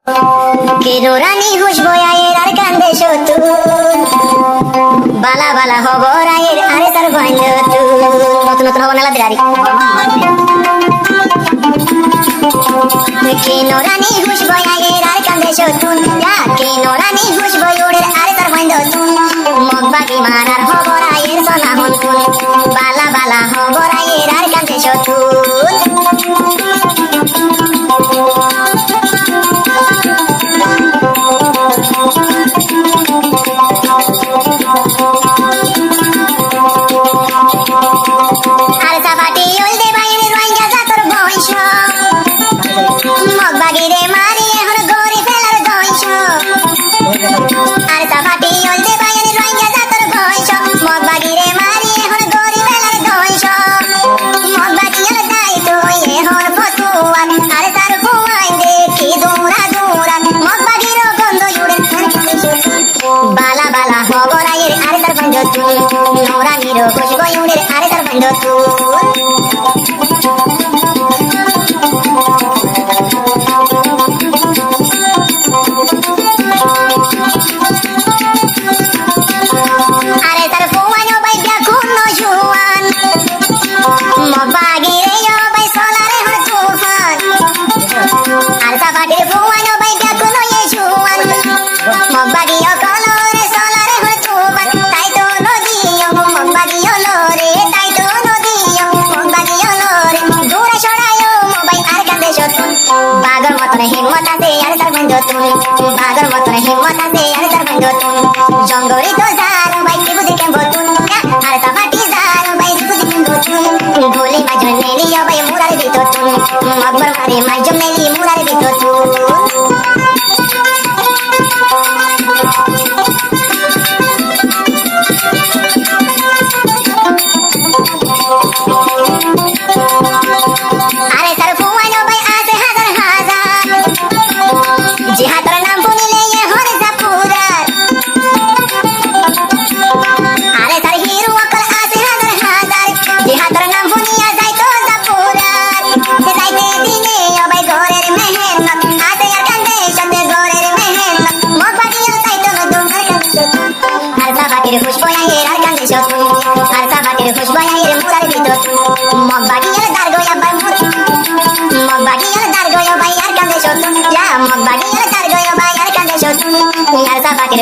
কেন রানী হুসবো আয়ের আর কান্দে সতু বালা বালা হব রায়ের আরে তার ভাঙ্গ তু নতুন নতুন হব নালা দিরারি কেন রানী হুসবো আয়ের আর কান্দে সতু কেন রানী হুসবো ওড়ের আরে তার ভাঙ্গ তু মগবাগি মারার হব রায়ের সোনা হন বালা বালা হব রায়ের আর কান্দে সতু Nora miro, pues voy a unir a estar cuando tú. Are estar fuano by Biacuno Juan. Mobagi yo by Solare Hortuhan. Are Sabati fuano by Biacuno Juan. Mobagi yo color Solare Hortuhan. Taito no dio, Mobagi yo lore. Taito no dio, Mobagi yo lore. Dura shorayo, Mobai Arcade Shotun. Bagar Motone Himota se Arsar Bandotun. Bagar Motone Himota se Arsar Bandotun. Jongori to Zaro by Kibuzi Kambotun. Arta Pati Zaro by Kibuzi Kambotun. Goli Majoneli by Murari Bitotun. Magbar Hari Majoneli Murari Bitotun.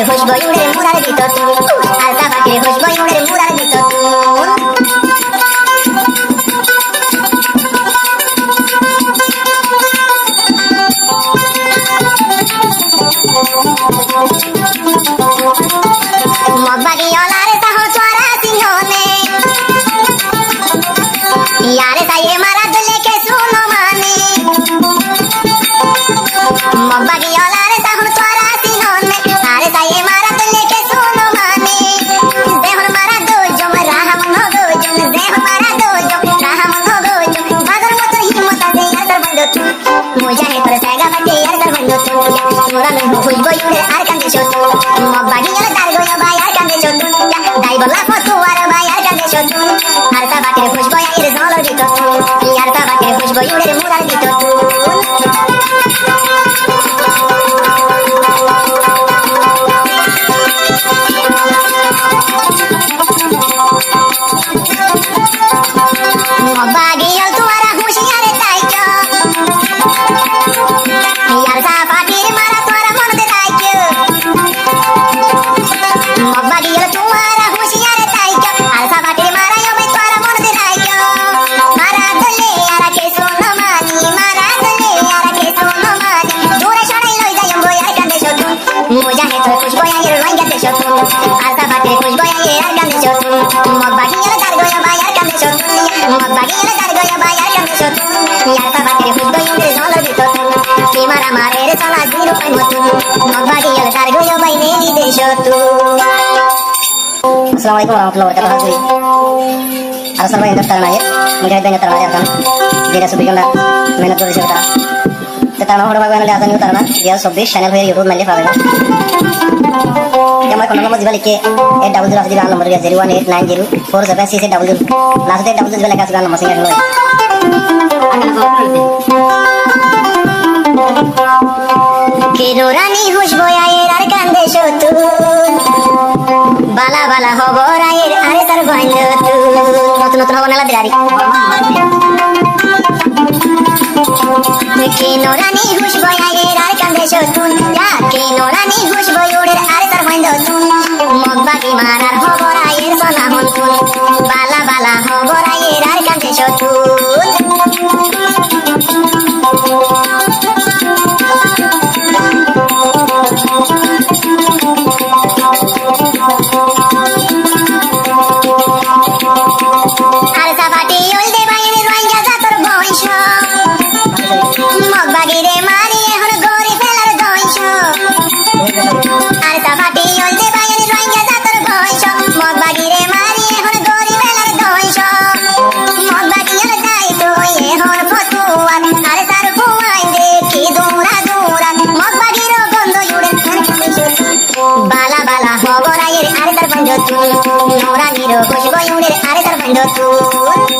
Khusbo yure murar bitotun alta bakire khusbo yure murar bitotun mobagi olare saho swara sinhone yare saye mara dule ke suno mane mobagi olare saho swara sinhone are saye mara dule ke suno mane dehon mara dojo raham no dojo dehon mara dojo raham no dojo bagar moto himmat ase yar bando tu mojahe tor saga bate yar bando tu mora me khujbo yure ar kande shotu mobagi yar dargo yo bay ar kande shotu dai bola fotu ar bay ar kande shotu ar ta bakire khujbo yar zolo ditotu yar ta bakire khujbo yure murar ditotu Assalamualaikum warahmatullahi wabarakatuh. Arasal bayi daftar aja, mujahid bayi daftar aja kan. Dia sudah bikin dah, menat dulu siapa tahu. Kita mau orang bayi nanti akan nyutar kan. Dia sudah channel hari YouTube menjadi favorit. Yang mana nomor juga like, 800 juga nomor dia 01890476600. Last day 800 juga like kasih nomor singgah dulu. কেনো রানী হুসবো আয়ের আর কান্দে সতুন বালা বালা হবর আয়ের আরে তার গঞ্জ নতুন নতুন হবো নালা দিলারি কেনো রানী হুসবো আয়ের আর কান্দে সতুন কেনো রানী হুসবো উড়ের আরে তার গঞ্জ তুন মগবাগি মারার হবর আয়ের বলা হন্তুন বালা বালা হবর আয়ের আর কান্দে সতুন আলসা ফাটি ওলদে বাইনে রোইঙ্গা জাতর বংশ মগবাগিরে মারি এখন গরি ফেলার দংশ আলসা ফাটি ওলদে বাইনে রোইঙ্গা জাতর বংশ মগবাগিরে মারি এখন গরি ফেলার দংশ মগবাগির যাই তো এখন ফতুয়ান আলসার ফুয়াই দেখি দৌড়া দৌড়া মগবাগির গন্ধ জুড়ে বালা বালা হবরাইয়ের আরে তার বন্ধ তুই নোরা নিরো খুশবো উড়ে আরে তার বন্ধ তুই